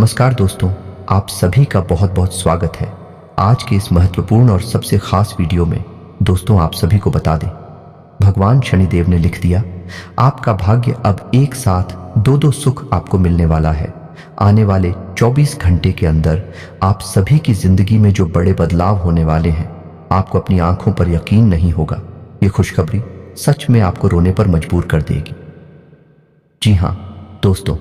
नमस्कार दोस्तों, आप सभी का बहुत बहुत स्वागत है। आज के इस महत्वपूर्ण और सबसे खास वीडियो में दोस्तों आप सभी को बता दें, भगवान शनिदेव ने लिख दिया, आपका भाग्य अब एक साथ दो दो सुख आपको मिलने वाला है। आने वाले 24 घंटे के अंदर आप सभी की जिंदगी में जो बड़े बदलाव होने वाले हैं, आपको अपनी आंखों पर यकीन नहीं होगा। ये खुशखबरी सच में आपको रोने पर मजबूर कर देगी। जी हाँ दोस्तों,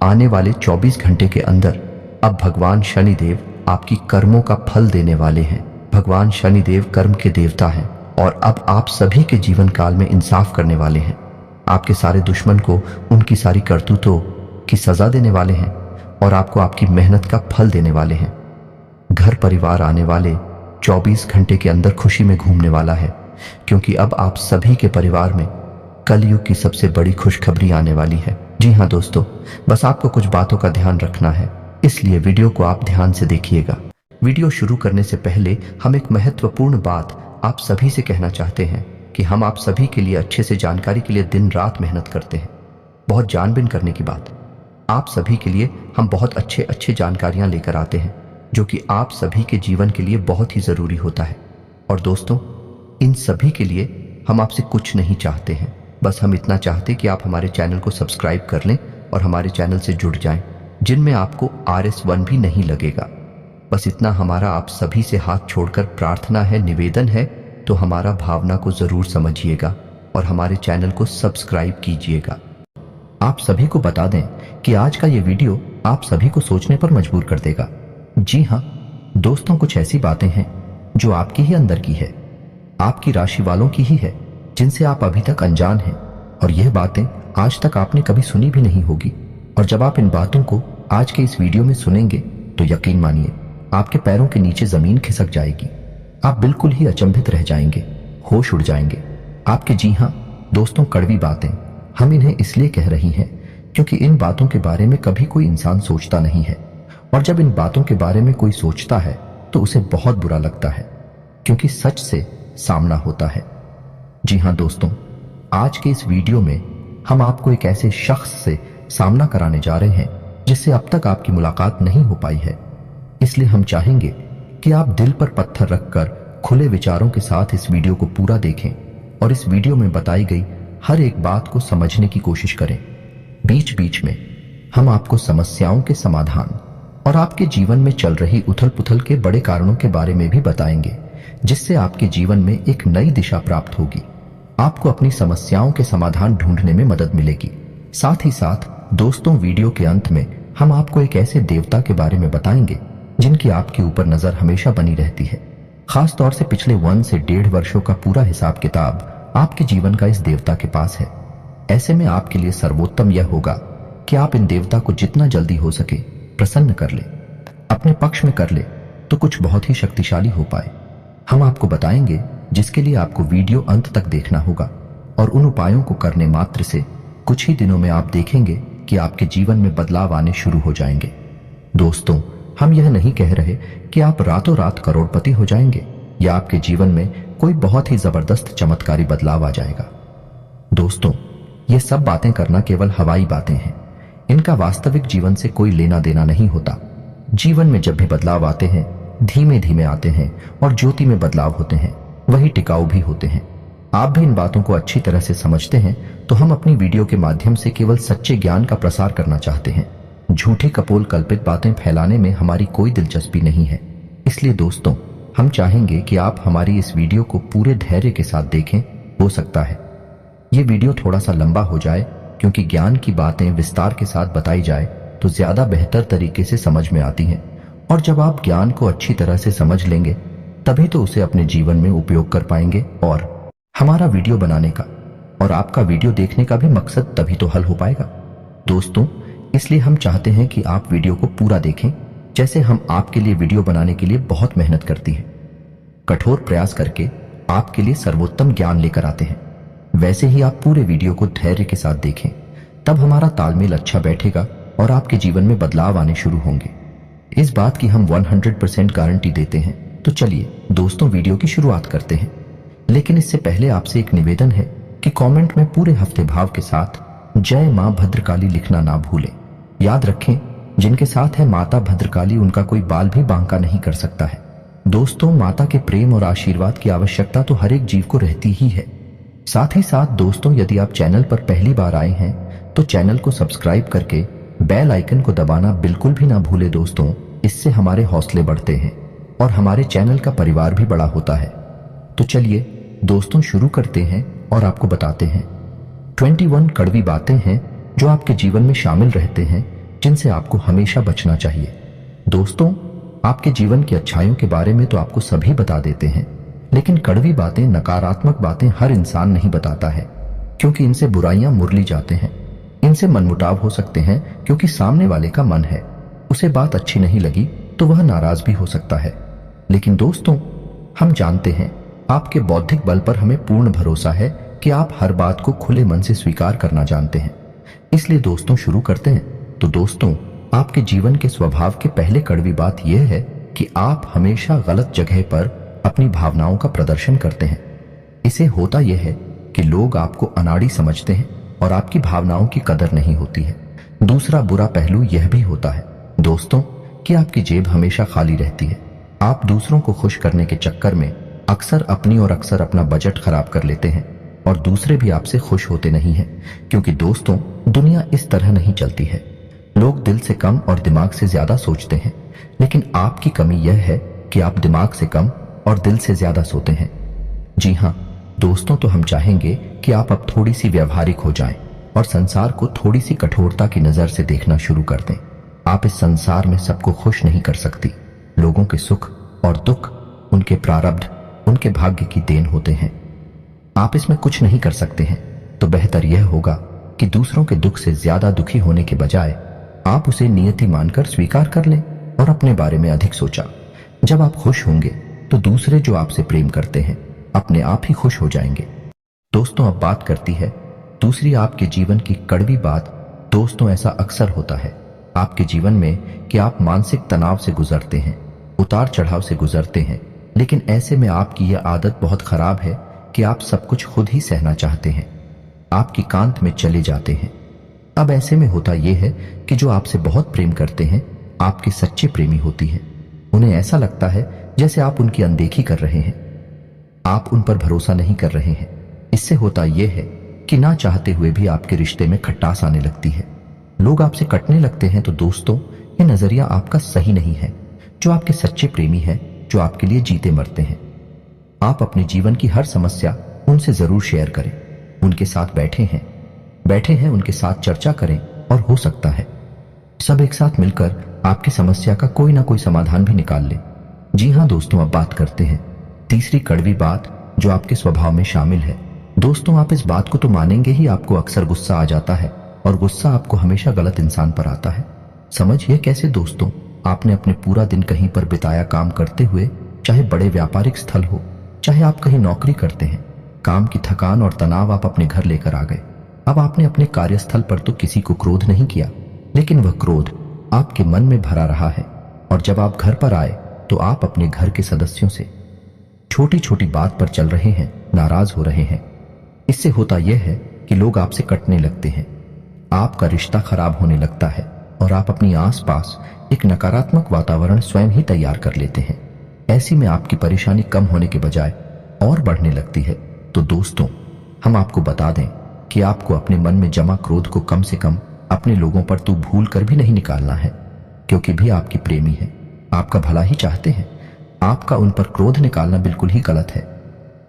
आने वाले 24 घंटे के अंदर अब भगवान शनिदेव आपकी कर्मों का फल देने वाले हैं। भगवान शनिदेव कर्म के देवता हैं और अब आप सभी के जीवन काल में इंसाफ करने वाले हैं। आपके सारे दुश्मन को उनकी सारी करतूतों की सजा देने वाले हैं और आपको आपकी मेहनत का फल देने वाले हैं। घर परिवार आने वाले 24 घंटे के अंदर खुशी में घूमने वाला है, क्योंकि अब आप सभी के परिवार में कलयुग की सबसे बड़ी खुशखबरी आने वाली है। जी हाँ दोस्तों, बस आपको कुछ बातों का ध्यान रखना है, इसलिए वीडियो को आप ध्यान से देखिएगा। वीडियो शुरू करने से पहले हम एक महत्वपूर्ण बात आप सभी से कहना चाहते हैं कि हम आप सभी के लिए अच्छे से जानकारी के लिए दिन रात मेहनत करते हैं। बहुत जानबीन करने की बात, आप सभी के लिए हम बहुत अच्छे जानकारियां लेकर आते हैं, जो कि आप सभी के जीवन के लिए बहुत ही जरूरी होता है। और दोस्तों, इन सभी के लिए हम आपसे कुछ नहीं चाहते हैं, बस हम इतना चाहते कि आप हमारे चैनल को सब्सक्राइब कर लें और हमारे चैनल से जुड़ जाएं, जिनमें आपको RS1 भी नहीं लगेगा। बस इतना हमारा आप सभी से हाथ छोड़कर प्रार्थना है, निवेदन है, तो हमारा भावना को जरूर समझिएगा और हमारे चैनल को सब्सक्राइब कीजिएगा। आप सभी को बता दें कि आज का ये वीडियो आप सभी को सोचने पर मजबूर कर देगा। जी हाँ दोस्तों, कुछ ऐसी बातें हैं जो आपके ही अंदर की है, आपकी राशि वालों की ही है, जिनसे आप अभी तक अनजान हैं, और यह बातें आज तक आपने कभी सुनी भी नहीं होगी। और जब आप इन बातों को आज के इस वीडियो में सुनेंगे तो यकीन मानिए आपके पैरों के नीचे जमीन खिसक जाएगी। आप बिल्कुल ही अचंभित रह जाएंगे, होश उड़ जाएंगे। आपके जी हाँ दोस्तों, कड़वी बातें हम इन्हें इसलिए कह रही हैं क्योंकि इन बातों के बारे में कभी कोई इंसान सोचता नहीं है, और जब इन बातों के बारे में कोई सोचता है तो उसे बहुत बुरा लगता है, क्योंकि सच से सामना होता है। जी हाँ दोस्तों, आज के इस वीडियो में हम आपको एक ऐसे शख्स से सामना कराने जा रहे हैं जिससे अब तक आपकी मुलाकात नहीं हो पाई है। इसलिए हम चाहेंगे कि आप दिल पर पत्थर रखकर खुले विचारों के साथ इस वीडियो को पूरा देखें और इस वीडियो में बताई गई हर एक बात को समझने की कोशिश करें। बीच बीच में हम आपको समस्याओं के समाधान और आपके जीवन में चल रही उथल पुथल के बड़े कारणों के बारे में भी बताएंगे, जिससे आपके जीवन में एक नई दिशा प्राप्त होगी। आपको अपनी समस्याओं के समाधान ढूंढने में मदद मिलेगी। साथ ही साथ दोस्तों, वीडियो के अंत में हम आपको एक ऐसे देवता के बारे में बताएंगे जिनकी आपके ऊपर नजर हमेशा बनी रहती है। खास तौर से पिछले 1 से 1.5 वर्षों का पूरा हिसाब किताब आपके जीवन का इस देवता के पास है। ऐसे में आपके लिए सर्वोत्तम यह होगा कि आप इन देवता को जितना जल्दी हो सके प्रसन्न कर ले, अपने पक्ष में कर ले, तो कुछ बहुत ही शक्तिशाली हो पाए। हम आपको बताएंगे जिसके लिए आपको वीडियो अंत तक देखना होगा, और उन उपायों को करने मात्र से कुछ ही दिनों में आप देखेंगे कि आपके जीवन में बदलाव आने शुरू हो जाएंगे। दोस्तों, हम यह नहीं कह रहे कि आप रातों रात करोड़पति हो जाएंगे या आपके जीवन में कोई बहुत ही जबरदस्त चमत्कारी बदलाव आ जाएगा। दोस्तों, ये सब बातें करना केवल हवाई बातें हैं, इनका वास्तविक जीवन से कोई लेना देना नहीं होता। जीवन में जब भी बदलाव आते हैं धीमे धीमे आते हैं, और ज्योति में बदलाव होते हैं वही टिकाऊ भी होते हैं। आप भी इन बातों को अच्छी तरह से समझते हैं, तो हम अपनी वीडियो के माध्यम से केवल सच्चे ज्ञान का प्रसार करना चाहते हैं। झूठी कपोल कल्पित बातें फैलाने में हमारी कोई दिलचस्पी नहीं है। इसलिए दोस्तों, हम चाहेंगे कि आप हमारी इस वीडियो को पूरे धैर्य के साथ देखें। हो सकता है ये वीडियो थोड़ा सा लंबा हो जाए, क्योंकि ज्ञान की बातें विस्तार के साथ बताई जाए तो ज्यादा बेहतर तरीके से समझ में आती हैं, और जब आप ज्ञान को अच्छी तरह से समझ लेंगे तभी तो उसे अपने जीवन में उपयोग कर पाएंगे, और हमारा वीडियो बनाने का और आपका वीडियो देखने का भी मकसद तभी तो हल हो पाएगा। दोस्तों, इसलिए हम चाहते हैं कि आप वीडियो को पूरा देखें, जैसे हम आपके लिए वीडियो बनाने के लिए बहुत मेहनत करती हैं, कठोर प्रयास करके आपके लिए सर्वोत्तम ज्ञान लेकर आते हैं, वैसे ही आप पूरे वीडियो को धैर्य के साथ देखें। तब हमारा तालमेल अच्छा बैठेगा और आपके जीवन में बदलाव आने शुरू होंगे। इस बात की हम 100% गारंटी देते हैं। तो चलिए दोस्तों, वीडियो की शुरुआत करते हैं। लेकिन इससे पहले आपसे एक निवेदन है कि कमेंट में पूरे हफ्ते भाव के साथ जय मां भद्रकाली लिखना ना भूलें। याद रखें, जिनके साथ है माता भद्रकाली, उनका कोई बाल भी बांका नहीं कर सकता है। दोस्तों, माता के प्रेम और आशीर्वाद की आवश्यकता तो हर एक जीव को रहती ही है। साथ ही साथ दोस्तों, यदि आप चैनल पर पहली बार आए हैं तो चैनल को सब्सक्राइब करके बेल आइकन को दबाना बिल्कुल भी ना भूले दोस्तों। इससे हमारे हौसले बढ़ते हैं और हमारे चैनल का परिवार भी बड़ा होता है। तो चलिए दोस्तों, शुरू करते हैं और आपको बताते हैं 21 कड़वी बातें हैं जो आपके जीवन में शामिल रहते हैं, जिनसे आपको हमेशा बचना चाहिए। दोस्तों, आपके जीवन की अच्छाइयों के बारे में तो आपको सभी बता देते हैं, लेकिन कड़वी बातें, नकारात्मक बातें हर इंसान नहीं बताता है, क्योंकि इनसे बुराइयां मुरली जाते हैं। इनसे मनमुटाव हो सकते हैं, क्योंकि सामने वाले का मन है, उसे बात अच्छी नहीं लगी तो वह नाराज भी हो सकता है। लेकिन दोस्तों, हम जानते हैं, आपके बौद्धिक बल पर हमें पूर्ण भरोसा है कि आप हर बात को खुले मन से स्वीकार करना जानते हैं। इसलिए दोस्तों, शुरू करते हैं। तो दोस्तों, आपके जीवन के स्वभाव के पहले कड़वी बात यह है कि आप हमेशा गलत जगह पर अपनी भावनाओं का प्रदर्शन करते हैं। इसे होता यह है कि लोग आपको अनाड़ी समझते हैं और आपकी भावनाओं की कदर नहीं होती है। दूसरा बुरा पहलू यह भी होता है दोस्तों कि आपकी जेब हमेशा खाली रहती है। आप दूसरों को खुश करने के चक्कर में अक्सर अपनी और अक्सर अपना बजट खराब कर लेते हैं और दूसरे भी आपसे खुश होते नहीं हैं, क्योंकि दोस्तों, दुनिया इस तरह नहीं चलती है। लोग दिल से कम और दिमाग से ज्यादा सोचते हैं, लेकिन आपकी कमी यह है कि आप दिमाग से कम और दिल से ज्यादा सोते हैं। जी हाँ दोस्तों, तो हम चाहेंगे कि आप अब थोड़ी सी व्यवहारिक हो जाएं और संसार को थोड़ी सी कठोरता की नजर से देखना शुरू कर दें। आप इस संसार में सबको खुश नहीं कर सकती। लोगों के सुख और दुख उनके प्रारब्ध, उनके भाग्य की देन होते हैं। आप इसमें कुछ नहीं कर सकते हैं। तो बेहतर यह होगा कि दूसरों के दुख से ज्यादा दुखी होने के बजाय आप उसे नियति मानकर स्वीकार कर लें और अपने बारे में अधिक सोचा। जब आप खुश होंगे तो दूसरे जो आपसे प्रेम करते हैं अपने आप ही खुश हो जाएंगे। दोस्तों, अब बात करती है दूसरी आपके जीवन की कड़वी बात। दोस्तों, ऐसा अक्सर होता है आपके जीवन में कि आप मानसिक तनाव से गुजरते हैं, उतार चढ़ाव से गुजरते हैं, लेकिन ऐसे में आपकी यह आदत बहुत खराब है कि आप सब कुछ खुद ही सहना चाहते हैं। आपकी कांत में चले जाते हैं। अब ऐसे में होता यह है कि जो आपसे बहुत प्रेम करते हैं, आपके सच्चे प्रेमी होती है। उन्हें ऐसा लगता है जैसे आप उनकी अनदेखी कर रहे हैं, आप उन पर भरोसा नहीं कर रहे हैं। इससे होता यह है कि ना चाहते हुए भी आपके रिश्ते में खटास आने लगती है। लोग आपसे कटने लगते हैं। तो दोस्तों, ये नजरिया आपका सही नहीं है। जो आपके सच्चे प्रेमी हैं, जो आपके लिए जीते मरते हैं, आप अपने जीवन की हर समस्या उनसे जरूर शेयर करें। उनके साथ बैठे हैं, उनके साथ चर्चा करें और हो सकता है सब एक साथ मिलकर आपकी समस्या का कोई ना कोई समाधान भी निकाल ले। जी हाँ दोस्तों, अब बात करते हैं तीसरी कड़वी बात जो आपके स्वभाव में शामिल है। दोस्तों, आप इस बात को तो मानेंगे ही, आपको अक्सर गुस्सा आ जाता है और गुस्सा आपको हमेशा गलत इंसान पर आता है। समझिए कैसे दोस्तों, आपने अपने पूरा दिन कहीं पर बिताया काम करते हुए, चाहे बड़े व्यापारिक स्थल हो, चाहे आप कहीं नौकरी करते हैं। काम की थकान और तनाव आप अपने घर लेकर आ गए। अब आपने अपने कार्यस्थल पर तो किसी को क्रोध नहीं किया, लेकिन वह क्रोध आपके मन में भरा रहा है। और जब आप घर पर आए तो आप अपने घर के सदस्यों से छोटी छोटी बात पर चल रहे हैं, नाराज हो रहे हैं। इससे होता यह है कि लोग आपसे कटने लगते हैं, आपका रिश्ता खराब होने लगता है और आप अपनी आसपास एक नकारात्मक वातावरण स्वयं ही तैयार कर लेते हैं। ऐसी में आपकी परेशानी कम होने के बजाय और बढ़ने लगती है। तो दोस्तों, हम आपको बता दें कि आपको अपने मन में जमा क्रोध को कम से कम अपने लोगों पर तो भूल कर भी नहीं निकालना है, क्योंकि भी आपकी प्रेमी है, आपका भला ही चाहते हैं। आपका उन पर क्रोध निकालना बिल्कुल ही गलत है।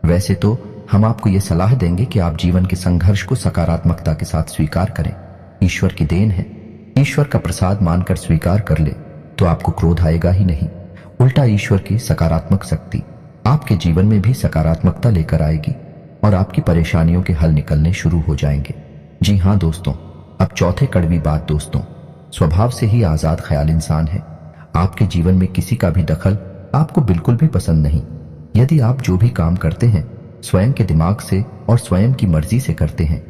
वैसे तो हम आपको यह सलाह देंगे कि आप जीवन के संघर्ष को सकारात्मकता के साथ स्वीकार करें। ईश्वर की देन है, ईश्वर का प्रसाद मानकर स्वीकार कर ले तो आपको क्रोध आएगा ही नहीं। उल्टा ईश्वर की सकारात्मक शक्ति आपके जीवन में भी सकारात्मकता लेकर आएगी और आपकी परेशानियों के हल निकलने शुरू हो जाएंगे। जी हाँ दोस्तों, अब चौथे कड़वी बात। दोस्तों, स्वभाव से ही आजाद ख्याल इंसान है। आपके जीवन में किसी का भी दखल आपको बिल्कुल भी पसंद नहीं। यदि आप जो भी काम करते हैं स्वयं के दिमाग से और स्वयं की मर्जी से करते हैं,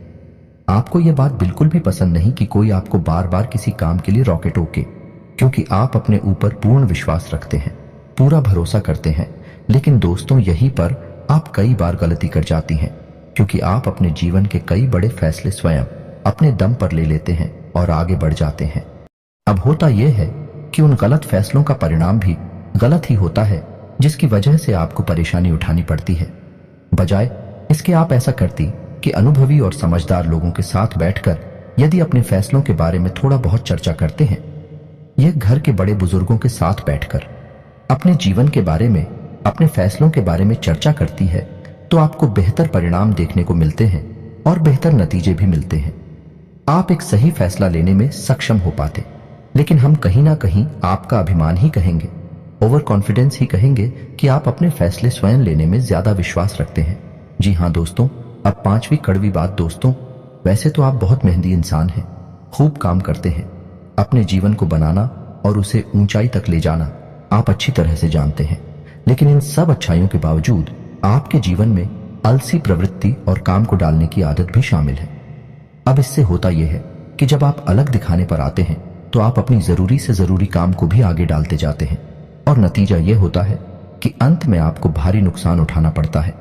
आपको यह बात बिल्कुल भी पसंद नहीं कि कोई आपको बार बार किसी काम के लिए रोके टोके, क्योंकि आप अपने ऊपर पूर्ण विश्वास रखते हैं, पूरा भरोसा करते हैं। लेकिन दोस्तों, यहीं पर आप कई बार गलती कर जाती हैं, क्योंकि आप अपने जीवन के कई बड़े फैसले स्वयं अपने दम पर ले लेते हैं और आगे बढ़ जाते हैं। अब होता यह है कि उन गलत फैसलों का परिणाम भी गलत ही होता है, जिसकी वजह से आपको परेशानी उठानी पड़ती है। बजाय इसके आप ऐसा करती कि अनुभवी और समझदार लोगों के साथ बैठकर यदि अपने फैसलों के बारे में थोड़ा बहुत चर्चा करते हैं, यह घर के बड़े बुजुर्गों के साथ बैठकर अपने जीवन के बारे में, अपने फैसलों के बारे में चर्चा करती है, तो आपको बेहतर परिणाम देखने को मिलते हैं और बेहतर नतीजे भी मिलते हैं। आप एक सही फैसला लेने में सक्षम हो पाते। लेकिन हम कहीं ना कहीं आपका अभिमान ही कहेंगे, ओवर कॉन्फिडेंस ही कहेंगे कि आप अपने फैसले स्वयं लेने में ज्यादा विश्वास रखते हैं। जी हाँ दोस्तों, अब 5वीं कड़वी बात दोस्तों, वैसे तो आप बहुत मेहनती इंसान हैं, खूब काम करते हैं। अपने जीवन को बनाना और उसे ऊंचाई तक ले जाना आप अच्छी तरह से जानते हैं। लेकिन इन सब अच्छाइयों के बावजूद आपके जीवन में आलसी प्रवृत्ति और काम को डालने की आदत भी शामिल है। अब इससे होता यह है कि जब आप अलग दिखाने पर आते हैं तो आप अपनी जरूरी से जरूरी काम को भी आगे डालते जाते हैं और नतीजा यह होता है कि अंत में आपको भारी नुकसान उठाना पड़ता है।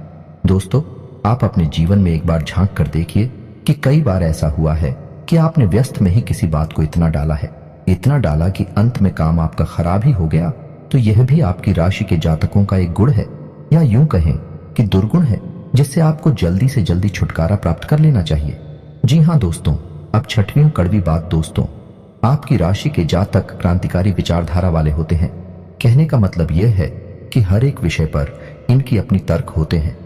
दोस्तों, आप अपने जीवन में एक बार झांक कर देखिए कि कई बार ऐसा हुआ है कि आपने व्यस्त में ही किसी बात को इतना डाला है, इतना डाला कि अंत में काम आपका खराब ही हो गया। तो यह भी आपकी राशि के जातकों का एक गुण है, या यूं कहें कि दुर्गुण है, जिससे आपको जल्दी से जल्दी छुटकारा प्राप्त कर लेना चाहिए। जी हाँ दोस्तों, अब 6वीं कड़वी बात दोस्तों, आपकी राशि के जातक क्रांतिकारी विचारधारा वाले होते हैं। कहने का मतलब यह है कि हर एक विषय पर इनकी अपनी तर्क होते हैं,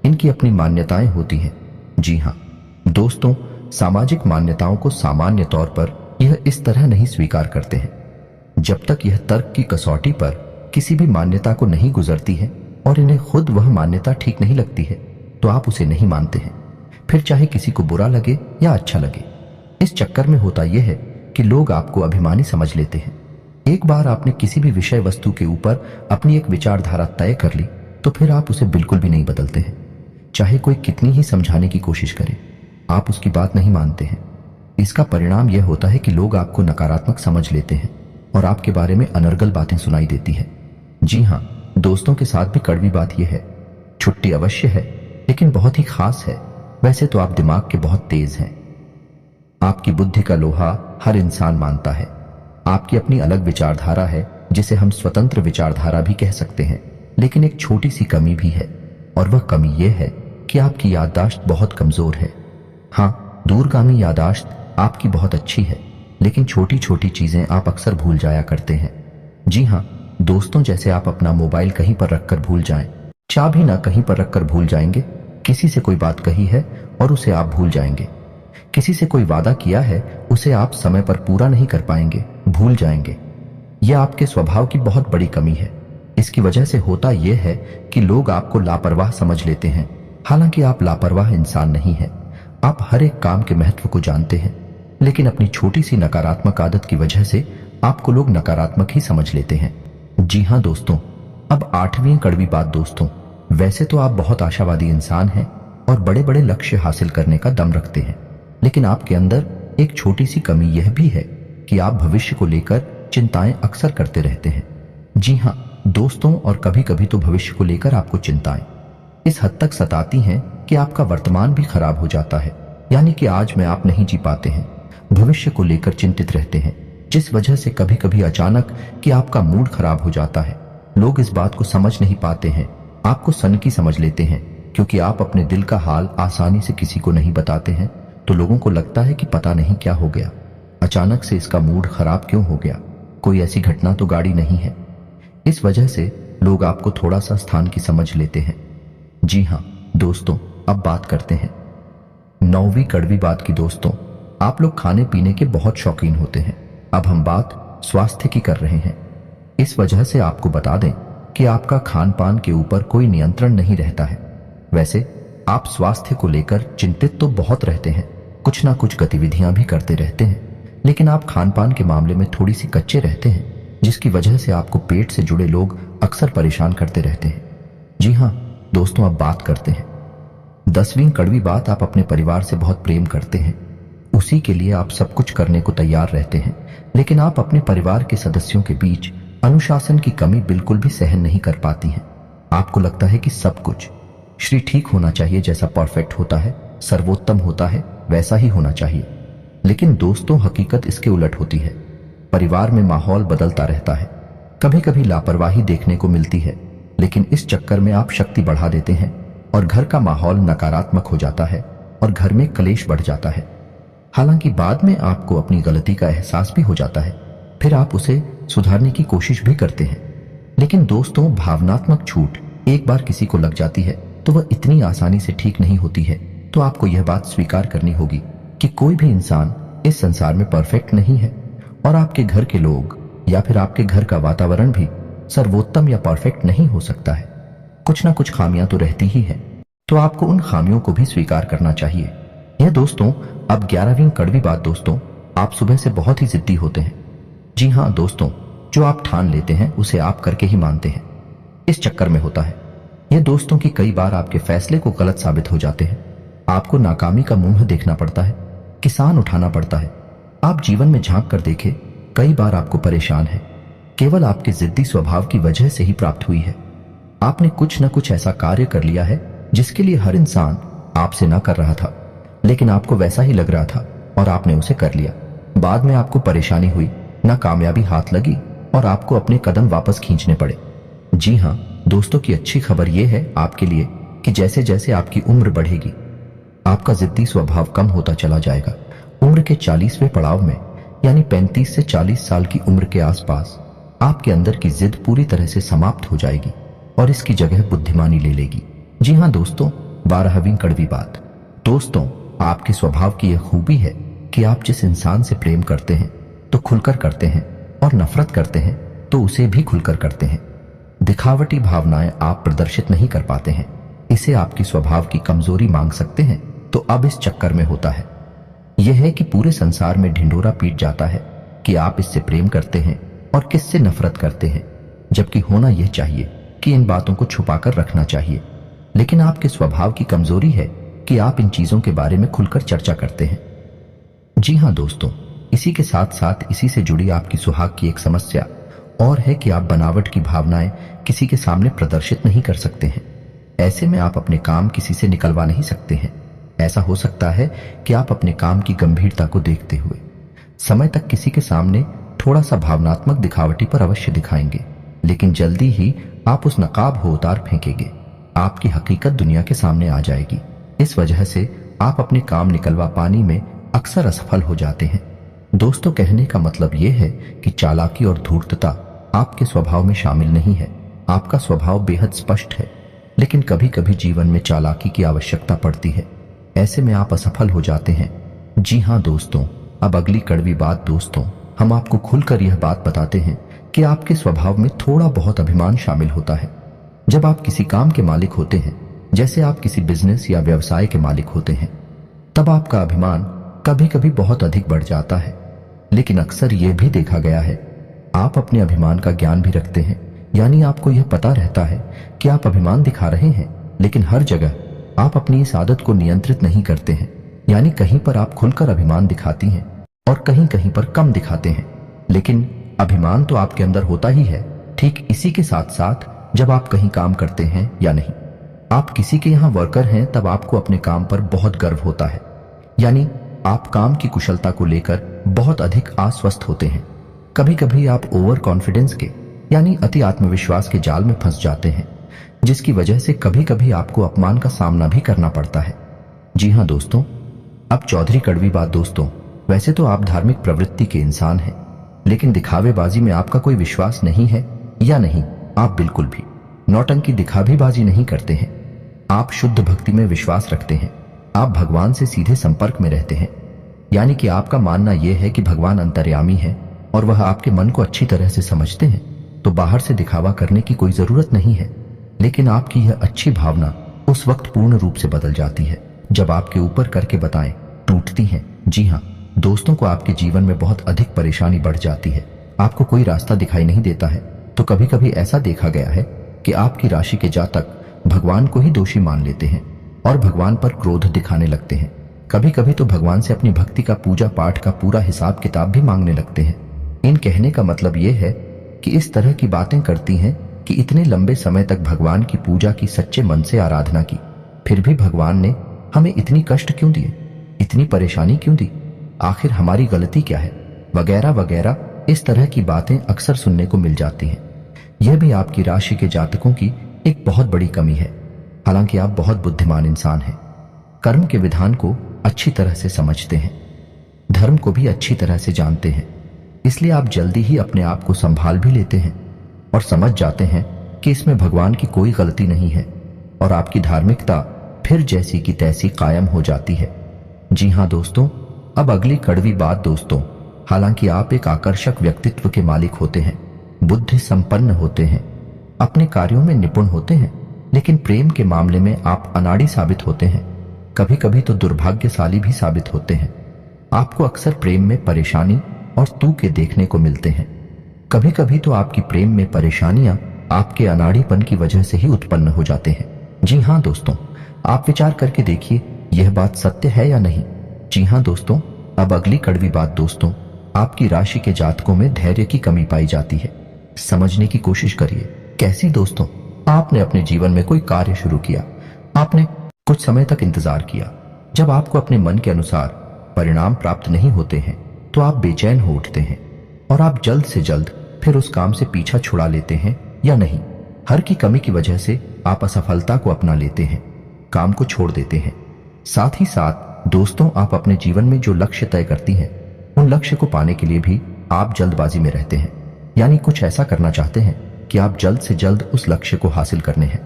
इनकी अपनी मान्यताएं होती हैं। जी हाँ दोस्तों, सामाजिक मान्यताओं को सामान्य तौर पर यह इस तरह नहीं स्वीकार करते हैं। जब तक यह तर्क की कसौटी पर किसी भी मान्यता को नहीं गुजरती है और इन्हें खुद वह मान्यता ठीक नहीं लगती है, तो आप उसे नहीं मानते हैं, फिर चाहे किसी को बुरा लगे या अच्छा लगे। इस चक्कर में होता यह है कि लोग आपको अभिमानी समझ लेते हैं। एक बार आपने किसी भी विषय वस्तु के ऊपर अपनी एक विचारधारा तय कर ली, तो फिर आप उसे बिल्कुल भी नहीं बदलते हैं। चाहे कोई कितनी ही समझाने की कोशिश करे, आप उसकी बात नहीं मानते हैं। इसका परिणाम यह होता है कि लोग आपको नकारात्मक समझ लेते हैं और आपके बारे में अनर्गल बातें सुनाई देती है। जी हाँ, दोस्तों के साथ भी कड़वी बात यह है, छुट्टी अवश्य है लेकिन बहुत ही खास है। वैसे तो आप दिमाग के बहुत तेज हैं, आपकी बुद्धि का लोहा हर इंसान मानता है। आपकी अपनी अलग विचारधारा है, जिसे हम स्वतंत्र विचारधारा भी कह सकते हैं। लेकिन एक छोटी सी कमी भी है, और वह कमी यह है कि आपकी याददाश्त बहुत कमजोर है। हाँ, दूरगामी याददाश्त आपकी बहुत अच्छी है, लेकिन छोटी छोटी चीजें आप अक्सर भूल जाया करते हैं। जी हाँ दोस्तों, जैसे आप अपना मोबाइल कहीं पर रखकर भूल जाएं, चाबी ना कहीं पर रखकर भूल जाएंगे, किसी से कोई बात कही है और उसे आप भूल जाएंगे, किसी से कोई वादा किया है उसे आप समय पर पूरा नहीं कर पाएंगे, भूल जाएंगे। यह आपके स्वभाव की बहुत बड़ी कमी है। इसकी वजह से होता यह है कि लोग आपको लापरवाह समझ लेते हैं, हालांकि आप लापरवाह इंसान नहीं हैं। आप हर एक काम के महत्व को जानते हैं, लेकिन अपनी छोटी सी नकारात्मक आदत की वजह से आपको लोग नकारात्मक ही समझ लेते हैं। जी हाँ दोस्तों, अब 8वीं कड़वी बात दोस्तों, वैसे तो आप बहुत आशावादी इंसान हैं और बड़े बड़े लक्ष्य हासिल करने का दम रखते हैं, लेकिन आपके अंदर एक छोटी सी कमी यह भी है कि आप भविष्य को लेकर चिंताएं अक्सर करते रहते हैं। जी हाँ दोस्तों, और कभी कभी तो भविष्य को लेकर आपको चिंताएं इस हद तक सताती हैं कि आपका वर्तमान भी खराब हो जाता है, यानी कि आज में आप नहीं जी पाते हैं, भविष्य को लेकर चिंतित रहते हैं, जिस वजह से कभी कभी अचानक कि आपका मूड खराब हो जाता है। लोग इस बात को समझ नहीं पाते हैं, आपको सनकी समझ लेते हैं, क्योंकि आप अपने दिल का हाल आसानी से किसी को नहीं बताते हैं। तो लोगों को लगता है कि पता नहीं क्या हो गया, अचानक से इसका मूड खराब क्यों हो गया, कोई ऐसी घटना तो गाड़ी नहीं है। इस वजह से लोग आपको थोड़ा सा स्थान की समझ लेते हैं। जी हाँ दोस्तों, अब बात करते हैं 9वीं कड़वी बात की दोस्तों। आप लोग खाने पीने के बहुत शौकीन होते हैं। अब हम बात स्वास्थ्य की कर रहे हैं। इस वजह से आपको बता दें कि आपका खान पान के ऊपर कोई नियंत्रण नहीं रहता है। वैसे आप स्वास्थ्य को लेकर चिंतित तो बहुत रहते हैं, कुछ ना कुछ गतिविधियां भी करते रहते हैं, लेकिन आप खान पान के मामले में थोड़ी सी कच्चे रहते हैं, जिसकी वजह से आपको पेट से जुड़े लोग अक्सर परेशान करते रहते हैं। जी हाँ दोस्तों, अब बात करते हैं 10वीं कड़वी बात। आप अपने परिवार से बहुत प्रेम करते हैं, उसी के लिए आप सब कुछ करने को तैयार रहते हैं, लेकिन आप अपने परिवार के सदस्यों के बीच अनुशासन की कमी बिल्कुल भी सहन नहीं कर पाती हैं। आपको लगता है कि सब कुछ श्री ठीक होना चाहिए, जैसा परफेक्ट होता है, सर्वोत्तम होता है, वैसा ही होना चाहिए। लेकिन दोस्तों, हकीकत इसके उलट होती है। परिवार में माहौल बदलता रहता है। कभी कभी लापरवाही देखने को मिलती है, लेकिन इस चक्कर में आप शक्ति बढ़ा देते हैं और घर का माहौल नकारात्मक हो जाता है और घर में कलेश बढ़ जाता है। हालांकि बाद में आपको अपनी गलती का एहसास भी हो जाता है, फिर आप उसे सुधारने की कोशिश भी करते हैं। लेकिन दोस्तों, भावनात्मक छूट एक बार किसी को लग जाती है तो वह इतनी आसानी से ठीक नहीं होती है। तो आपको यह बात स्वीकार करनी होगी कि कोई भी इंसान इस संसार में परफेक्ट नहीं है और आपके घर के लोग या फिर आपके घर का वातावरण भी सर्वोत्तम या परफेक्ट नहीं हो सकता है। कुछ ना कुछ खामियां तो रहती ही है, तो आपको उन खामियों को भी स्वीकार करना चाहिए। यह दोस्तों अब 11वीं कड़वी बात। दोस्तों, आप सुबह से बहुत ही जिद्दी होते हैं। जी हाँ दोस्तों, जो आप ठान लेते हैं उसे आप करके ही मानते हैं। इस चक्कर में होता है यह दोस्तों कि कई बार आपके फैसले को गलत साबित हो जाते हैं। आपको नाकामी का मुंह देखना पड़ता है, किसान उठाना पड़ता है। आप जीवन में झांक कर देखें, कई बार आपको परेशान है केवल आपके जिद्दी स्वभाव की वजह से ही प्राप्त हुई है। आपने कुछ न कुछ ऐसा कार्य कर लिया है जिसके लिए हर इंसान आपसे ना कर रहा था, लेकिन आपको वैसा ही लग रहा था और आपने उसे कर लिया। बाद में आपको परेशानी हुई, ना कामयाबी हाथ लगी और आपको अपने कदम वापस खींचने पड़े। जी हाँ दोस्तों, की अच्छी खबर यह है आपके लिए कि जैसे जैसे आपकी उम्र बढ़ेगी, आपका जिद्दी स्वभाव कम होता चला जाएगा। उम्र के 40वें पड़ाव में, यानी 35 से 40 साल की उम्र के आसपास, आपके अंदर की जिद पूरी तरह से समाप्त हो जाएगी और इसकी जगह बुद्धिमानी ले लेगी। जी हाँ दोस्तों, 12वीं कड़वी बात। दोस्तों, आपके स्वभाव की यह खूबी है कि आप जिस इंसान से प्रेम करते हैं तो खुलकर करते हैं और नफरत करते हैं तो उसे भी खुलकर करते हैं। दिखावटी भावनाएं आप प्रदर्शित नहीं कर पाते हैं। इसे आपकी स्वभाव की कमजोरी मांग सकते हैं। तो अब इस चक्कर में होता है यह है कि पूरे संसार में ढिंढोरा पीट जाता है कि आप इससे प्रेम करते हैं और किससे नफरत करते हैं, जबकि होना यह चाहिए कि इन बातों को छुपाकर रखना चाहिए। लेकिन आपके स्वभाव की कमजोरी है कि आप इन चीजों के बारे में खुलकर चर्चा करते हैं। जी हाँ दोस्तों, इसी के साथ साथ इसी से जुड़ी आपकी सुहाग की एक समस्या और है कि आप बनावट की भावनाएं किसी के सामने प्रदर्शित नहीं कर सकते हैं। ऐसे में आप अपने काम किसी से निकलवा नहीं सकते हैं। ऐसा हो सकता है कि आप अपने काम की गंभीरता को देखते हुए समय तक किसी के सामने थोड़ा सा भावनात्मक दिखावटी पर अवश्य दिखाएंगे, लेकिन जल्दी ही आप उस नकाब हो उतार फेंकेंगे। आपकी हकीकत दुनिया के सामने आ जाएगी। इस वजह से आप अपने काम निकलवा पाने में अक्सर असफल हो जाते हैं। दोस्तों, कहने का मतलब यह है कि चालाकी और धूर्तता आपके स्वभाव में शामिल नहीं है। आपका स्वभाव बेहद स्पष्ट है, लेकिन कभी कभी जीवन में चालाकी की आवश्यकता पड़ती है। ऐसे में आप असफल हो जाते हैं। जी हाँ दोस्तों, अब अगली कड़वी बात। दोस्तों, हम आपको खुलकर यह बात बताते हैं कि आपके स्वभाव में थोड़ा बहुत अभिमान शामिल होता है। जब आप किसी काम के मालिक होते हैं, जैसे आप किसी बिजनेस या व्यवसाय के मालिक होते हैं, तब आपका अभिमान कभी कभी बहुत अधिक बढ़ जाता है। लेकिन अक्सर यह भी देखा गया है आप अपने अभिमान का ज्ञान भी रखते हैं, यानी आपको यह पता रहता है कि आप अभिमान दिखा रहे हैं, लेकिन हर जगह आप अपनी इस आदत को नियंत्रित नहीं करते हैं। यानी कहीं पर आप खुलकर अभिमान दिखाती हैं और कहीं कहीं पर कम दिखाते हैं, लेकिन अभिमान तो आपके अंदर होता ही है। ठीक इसी के साथ साथ जब आप कहीं काम करते हैं या नहीं, आप किसी के यहाँ वर्कर हैं, तब आपको अपने काम पर बहुत गर्व होता है। यानी आप काम की कुशलता को लेकर बहुत अधिक आश्वस्त होते हैं। कभी कभी आप ओवर कॉन्फिडेंस के यानी अति आत्मविश्वास के जाल में फंस जाते हैं, जिसकी वजह से कभी कभी आपको अपमान का सामना भी करना पड़ता है। जी हाँ दोस्तों, अब चौधरी कड़वी बात। दोस्तों, वैसे तो आप धार्मिक प्रवृत्ति के इंसान हैं, लेकिन दिखावेबाजी में आपका कोई विश्वास नहीं है या नहीं, आप बिल्कुल भी नौटंकी दिखावेबाजी नहीं करते हैं। आप शुद्ध भक्ति में विश्वास रखते हैं। आप भगवान से सीधे संपर्क में रहते हैं, यानी कि आपका मानना यह है कि भगवान अंतर्यामी है और वह आपके मन को अच्छी तरह से समझते हैं, तो बाहर से दिखावा करने की कोई जरूरत नहीं है। लेकिन आपकी यह अच्छी भावना उस वक्त पूर्ण रूप से बदल जाती है जब आपके ऊपर करके बताएं टूटती हैं। जी हाँ दोस्तों, को आपके जीवन में बहुत अधिक परेशानी बढ़ जाती है। आपको कोई रास्ता दिखाई नहीं देता है, तो कभी कभी ऐसा देखा गया है कि आपकी राशि के जातक भगवान को ही दोषी मान लेते हैं और भगवान पर क्रोध दिखाने लगते हैं। कभी कभी तो भगवान से अपनी भक्ति का, पूजा पाठ का पूरा हिसाब किताब भी मांगने लगते हैं। इन कहने का मतलब यह है कि इस तरह की बातें करती हैं कि इतने लंबे समय तक भगवान की पूजा की, सच्चे मन से आराधना की, फिर भी भगवान ने हमें इतनी कष्ट क्यों दिए, इतनी परेशानी क्यों दी, आखिर हमारी गलती क्या है, वगैरह वगैरह। इस तरह की बातें अक्सर सुनने को मिल जाती हैं। यह भी आपकी राशि के जातकों की एक बहुत बड़ी कमी है। हालांकि आप बहुत बुद्धिमान इंसान हैं, कर्म के विधान को अच्छी तरह से समझते हैं, धर्म को भी अच्छी तरह से जानते हैं, इसलिए आप जल्दी ही अपने आप को संभाल भी लेते हैं और समझ जाते हैं कि इसमें भगवान की कोई गलती नहीं है और आपकी धार्मिकता फिर जैसी की तैसी कायम हो जाती है। जी हाँ दोस्तों, अब अगली कड़वी बात दोस्तों, हालांकि आप एक आकर्षक व्यक्तित्व के मालिक होते हैं, बुद्धि संपन्न होते हैं, अपने कार्यों में निपुण होते हैं, लेकिन प्रेम के मामले में आप अनाड़ी साबित होते हैं, कभी कभी तो दुर्भाग्यशाली भी साबित होते हैं। आपको अक्सर प्रेम में परेशानी और तूके देखने को मिलते हैं। कभी कभी तो आपकी प्रेम में परेशानियां आपके अनाड़ीपन की वजह से ही उत्पन्न हो जाते हैं। जी हाँ दोस्तों, आप विचार करके देखिए यह बात सत्य है या नहीं। जी हाँ दोस्तों, अब अगली कड़वी बात दोस्तों, आपकी राशि के जातकों में धैर्य की कमी पाई जाती है। समझने की कोशिश करिए। कैसी दोस्तों? आपने अपने जीवन में कोई कार्य शुरू किया, आपने कुछ समय तक इंतजार किया, जब आपको अपने मन के अनुसार परिणाम प्राप्त नहीं होते हैं तो आप बेचैन हो उठते हैं और आप जल्द से जल्द फिर उस काम से पीछा छुड़ा लेते हैं या नहीं। हर की कमी की वजह से आप असफलता को अपना लेते हैं, काम को छोड़ देते हैं। साथ ही साथ दोस्तों, आप अपने जीवन में जो लक्ष्य तय करती हैं उन लक्ष्य को पाने के लिए भी आप जल्दबाजी में रहते हैं, यानी कुछ ऐसा करना चाहते हैं कि आप जल्द से जल्द उस लक्ष्य को हासिल करने हैं।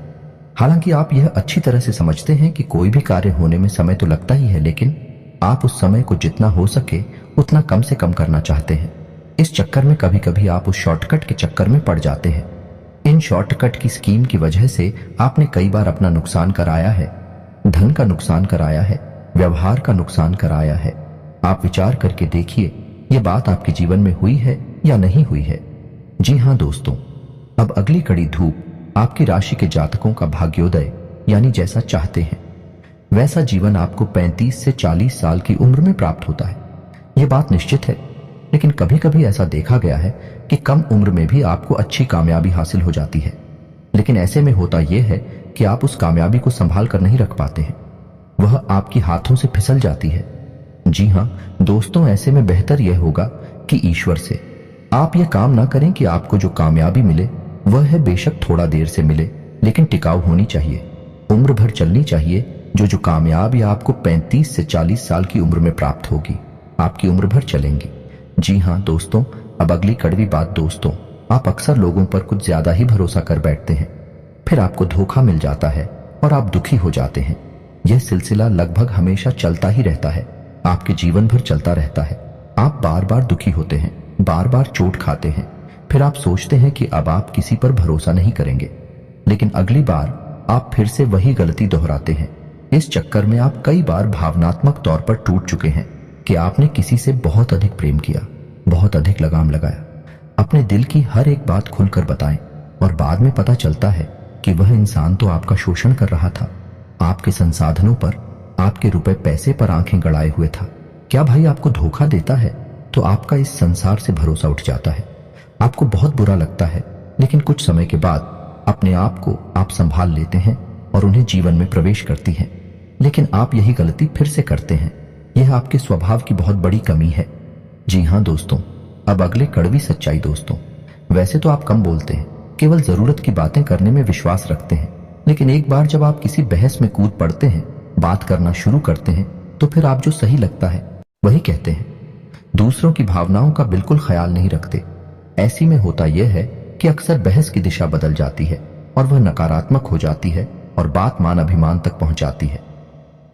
हालांकि आप यह अच्छी तरह से समझते हैं कि कोई भी कार्य होने में समय तो लगता ही है, लेकिन आप उस समय को जितना हो सके उतना कम से कम करना चाहते हैं। इस चक्कर में कभी कभी आप उस शॉर्टकट के चक्कर में पड़ जाते हैं। इन शॉर्टकट की स्कीम की वजह से आपने कई बार अपना नुकसान कराया है, धन का नुकसान कराया है, व्यवहार का नुकसान कराया है। आप विचार करके देखिए ये बात आपके जीवन में हुई है या नहीं हुई है। जी हाँ दोस्तों, अब अगली कड़ी धूप आपकी राशि के जातकों का भाग्योदय, यानी जैसा चाहते हैं वैसा जीवन आपको 35 से 40 साल की उम्र में प्राप्त होता है। यह बात निश्चित है, लेकिन कभी कभी ऐसा देखा गया है कि कम उम्र में भी आपको अच्छी कामयाबी हासिल हो जाती है, लेकिन ऐसे में होता यह है कि आप उस कामयाबी को संभाल कर नहीं रख पाते हैं, वह आपके हाथों से फिसल जाती है। जी हाँ दोस्तों, ऐसे में बेहतर यह होगा कि ईश्वर से आप यह काम ना करें कि आपको जो कामयाबी मिले वह है बेशक थोड़ा देर से मिले, लेकिन टिकाऊ होनी चाहिए, उम्र भर चलनी चाहिए। जो कामयाबी आपको 35 से 40 साल की उम्र में प्राप्त होगी, आपकी उम्र भर चलेंगी। जी हाँ दोस्तों, अब अगली कड़वी बात दोस्तों, आप अक्सर लोगों पर कुछ ज्यादा ही भरोसा कर बैठते हैं, फिर आपको धोखा मिल जाता है और आप दुखी हो जाते हैं। यह सिलसिला लगभग हमेशा चलता ही रहता है, आपके जीवन भर चलता रहता है। आप बार बार दुखी होते हैं, बार बार चोट खाते हैं, फिर आप सोचते हैं कि अब आप किसी पर भरोसा नहीं करेंगे, लेकिन अगली बार आप फिर से वही गलती दोहराते हैं। इस चक्कर में आप कई बार भावनात्मक तौर पर टूट चुके हैं कि आपने किसी से बहुत अधिक प्रेम किया, बहुत अधिक लगाम लगाया, अपने दिल की हर एक बात खुलकर बताएं और बाद में पता चलता है कि वह इंसान तो आपका शोषण कर रहा था, आपके संसाधनों पर, आपके रुपए पैसे पर आंखें गड़ाए हुए था। क्या भाई आपको धोखा देता है तो आपका इस संसार से भरोसा उठ जाता है, आपको बहुत बुरा लगता है, लेकिन कुछ समय के बाद अपने आप को आप संभाल लेते हैं और उन्हें जीवन में प्रवेश करती हैं। लेकिन आप यही गलती फिर से करते हैं, यह आपके स्वभाव की बहुत बड़ी कमी है। जी हाँ दोस्तों, अब अगले कड़वी सच्चाई दोस्तों, वैसे तो आप कम बोलते हैं, केवल जरूरत की बातें करने में विश्वास रखते हैं, लेकिन एक बार जब आप किसी बहस में कूद पड़ते हैं, बात करना शुरू करते हैं, तो फिर आप जो सही लगता है वही कहते हैं, दूसरों की भावनाओं का बिल्कुल ख्याल नहीं रखते। ऐसी में होता यह है कि अक्सर बहस की दिशा बदल जाती है और वह नकारात्मक हो जाती है और बात मान अभिमान तक पहुंच जाती है।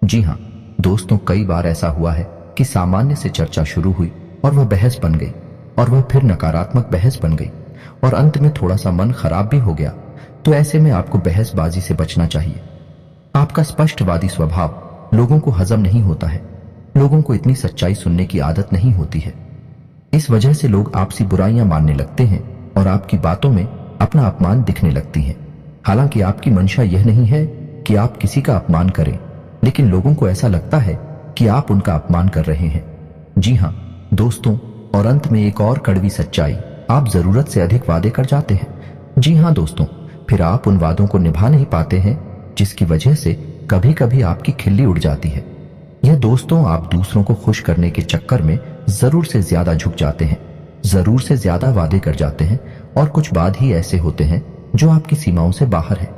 जी हाँ दोस्तों, कई बार ऐसा हुआ है कि सामान्य से चर्चा शुरू हुई और वह बहस बन गई और वह फिर नकारात्मक बहस बन गई और अंत में थोड़ा सा मन खराब भी हो गया। तो ऐसे में आपको बहसबाजी से बचना चाहिए। आपका स्पष्टवादी स्वभाव लोगों को हजम नहीं होता है, लोगों को इतनी सच्चाई सुनने की आदत नहीं होती है। इस वजह से लोग आपसी बुराइयां मानने लगते हैं और आपकी बातों में अपना अपमान दिखने लगती है। हालांकि आपकी मंशा यह नहीं है कि आप किसी का अपमान करें, लेकिन लोगों को ऐसा लगता है कि आप उनका अपमान कर रहे हैं। जी हाँ दोस्तों, और अंत में एक और कड़वी सच्चाई, आप जरूरत से अधिक वादे कर जाते हैं। जी हाँ दोस्तों, फिर आप उन वादों को निभा नहीं पाते हैं, जिसकी वजह से कभी कभी आपकी खिल्ली उड़ जाती है। यह दोस्तों, आप दूसरों को खुश करने के चक्कर में जरूर से ज्यादा झुक जाते हैं, जरूर से ज्यादा वादे कर जाते हैं और कुछ बाद ही ऐसे होते हैं जो आपकी सीमाओं से बाहर है,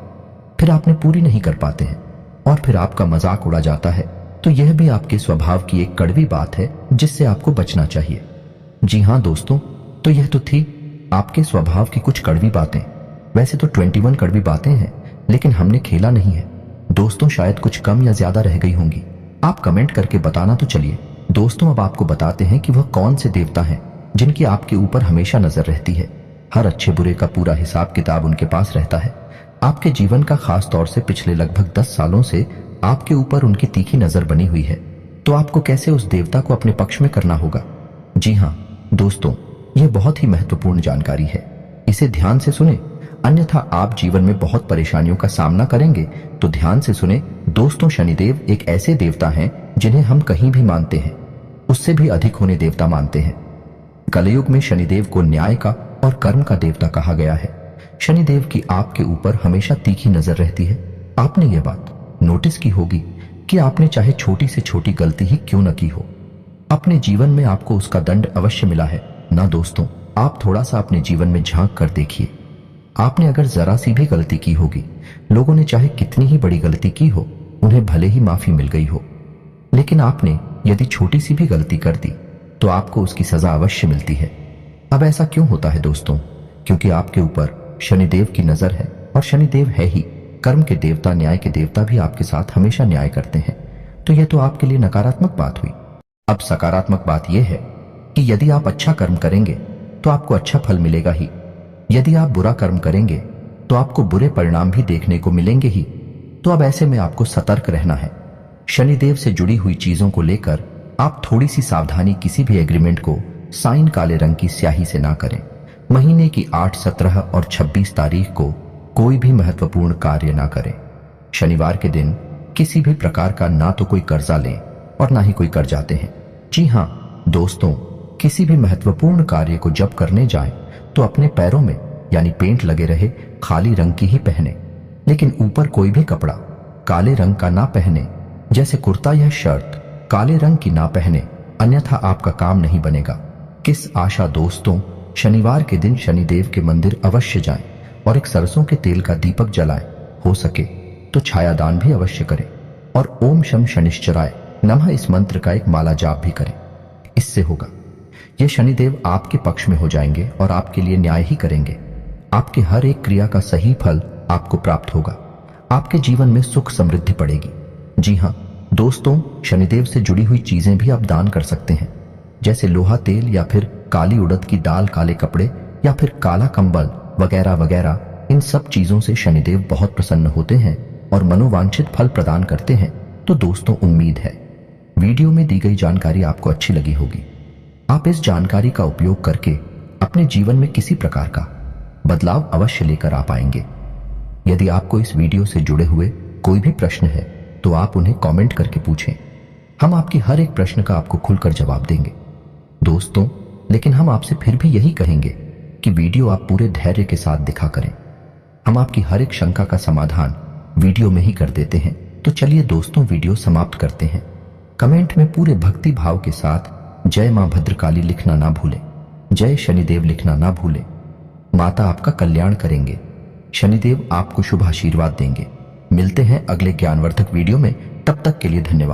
फिर आपने पूरी नहीं कर पाते हैं और फिर आपका मजाक उड़ा जाता है। तो यह भी आपके स्वभाव की एक कड़वी बात है जिससे आपको बचना चाहिए। जी हाँ दोस्तों, तो यह तो थी आपके स्वभाव की कुछ कड़वी बातें। वैसे तो 21 कड़वी बातें हैं, लेकिन हमने खेला नहीं है दोस्तों, शायद कुछ कम या ज्यादा रह गई होंगी। आप कमेंट करके बताना। तो चलिए दोस्तों, अब आपको बताते हैं कि वह कौन से देवता हैं जिनकी आपके ऊपर हमेशा नजर रहती है। हर अच्छे बुरे का पूरा हिसाब किताब उनके पास रहता है। आपके जीवन का खास तौर से पिछले लगभग 10 सालों से आपके ऊपर उनकी तीखी नजर बनी हुई है। तो आपको कैसे उस देवता को अपने पक्ष में करना होगा। जी हाँ दोस्तों, यह बहुत ही महत्वपूर्ण जानकारी है, इसे ध्यान से सुने, अन्यथा आप जीवन में बहुत परेशानियों का सामना करेंगे। तो ध्यान से सुने दोस्तों, शनिदेव एक ऐसे देवता हैं जिन्हें हम कहीं भी मानते हैं उससे भी अधिक होने देवता मानते हैं। कलयुग में शनिदेव को न्याय का और कर्म का देवता कहा गया है। शनिदेव की आपके ऊपर हमेशा तीखी नजर रहती है। आपने यह बात नोटिस की होगी कि आपने चाहे छोटी से छोटी गलती ही क्यों न की हो, अपने जीवन में आपको उसका दंड अवश्य मिला है ना दोस्तों। आप थोड़ा सा अपने जीवन में झांक कर देखिए, आपने अगर जरा सी भी गलती की होगी, लोगों ने चाहे कितनी ही बड़ी गलती की हो, उन्हें भले ही माफी मिल गई हो, लेकिन आपने यदि छोटी सी भी गलती कर दी तो आपको उसकी सजा अवश्य मिलती है। अब ऐसा क्यों होता है दोस्तों? क्योंकि आपके ऊपर शनिदेव की नजर है और शनिदेव है ही कर्म के देवता, न्याय के देवता भी आपके साथ हमेशा न्याय करते हैं। तो यह तो आपके लिए नकारात्मक बात हुई। अब सकारात्मक बात यह है कि यदि आप अच्छा कर्म करेंगे तो आपको अच्छा फल मिलेगा ही, यदि आप बुरा कर्म करेंगे तो आपको बुरे परिणाम भी देखने को मिलेंगे ही। तो अब ऐसे में आपको सतर्क रहना है। शनिदेव से जुड़ी हुई चीजों को लेकर आप थोड़ी सी सावधानी, किसी भी एग्रीमेंट को साइन काले रंग की स्याही से ना करें। महीने की 8, 17 और 26 तारीख को कोई भी महत्वपूर्ण कार्य ना करें। शनिवार के दिन किसी भी प्रकार का ना तो कोई कर्जा लें और ना ही कोई कर जाते हैं। जी हाँ दोस्तों, किसी भी महत्वपूर्ण कार्य को जब करने जाएं तो अपने पैरों में यानी पेंट लगे रहे खाली रंग की ही पहने, लेकिन ऊपर कोई भी कपड़ा काले रंग का ना पहने, जैसे कुर्ता या शर्ट काले रंग की ना पहने, अन्यथा आपका काम नहीं बनेगा। किस आशा दोस्तों, शनिवार के दिन शनिदेव के मंदिर अवश्य जाएं और एक सरसों के तेल का दीपक जलाएं। हो सके तो छायादान भी अवश्य करें और ओम शम शनिश्चराय नमः इस मंत्र का एक माला जाप भी करें। इससे होगा ये शनिदेव आपके पक्ष में हो जाएंगे और आपके लिए न्याय ही करेंगे। आपके हर एक क्रिया का सही फल आपको प्राप्त होगा। आपके जीवन में सुख समृद्धि पड़ेगी। जी हाँ दोस्तों, शनिदेव से जुड़ी हुई चीजें भी आप दान कर सकते हैं, जैसे लोहा तेल या फिर काली उड़द की दाल, काले कपड़े या फिर काला कंबल वगैरह वगैरह। इन सब चीजों से शनिदेव बहुत प्रसन्न होते हैं और मनोवांछित फल प्रदान करते हैं। तो दोस्तों, उम्मीद है वीडियो में दी गई जानकारी आपको अच्छी लगी होगी। आप इस जानकारी का उपयोग करके अपने जीवन में किसी प्रकार का बदलाव अवश्य लेकर आ पाएंगे। यदि आपको इस वीडियो से जुड़े हुए कोई भी प्रश्न है तो आप उन्हें कमेंट करके पूछें। हम आपकी हर एक प्रश्न का आपको खुलकर जवाब देंगे दोस्तों। लेकिन हम आपसे फिर भी यही कहेंगे कि वीडियो आप पूरे धैर्य के साथ दिखा करें। हम आपकी हर एक शंका का समाधान वीडियो में ही कर देते हैं। तो चलिए दोस्तों, वीडियो समाप्त करते हैं। कमेंट में पूरे भक्ति भाव के साथ जय मां भद्रकाली लिखना ना भूलें, जय शनिदेव लिखना ना भूलें। माता आपका कल्याण करेंगे, शनिदेव आपको शुभ आशीर्वाद देंगे। मिलते हैं अगले ज्ञानवर्धक वीडियो में, तब तक के लिए धन्यवाद।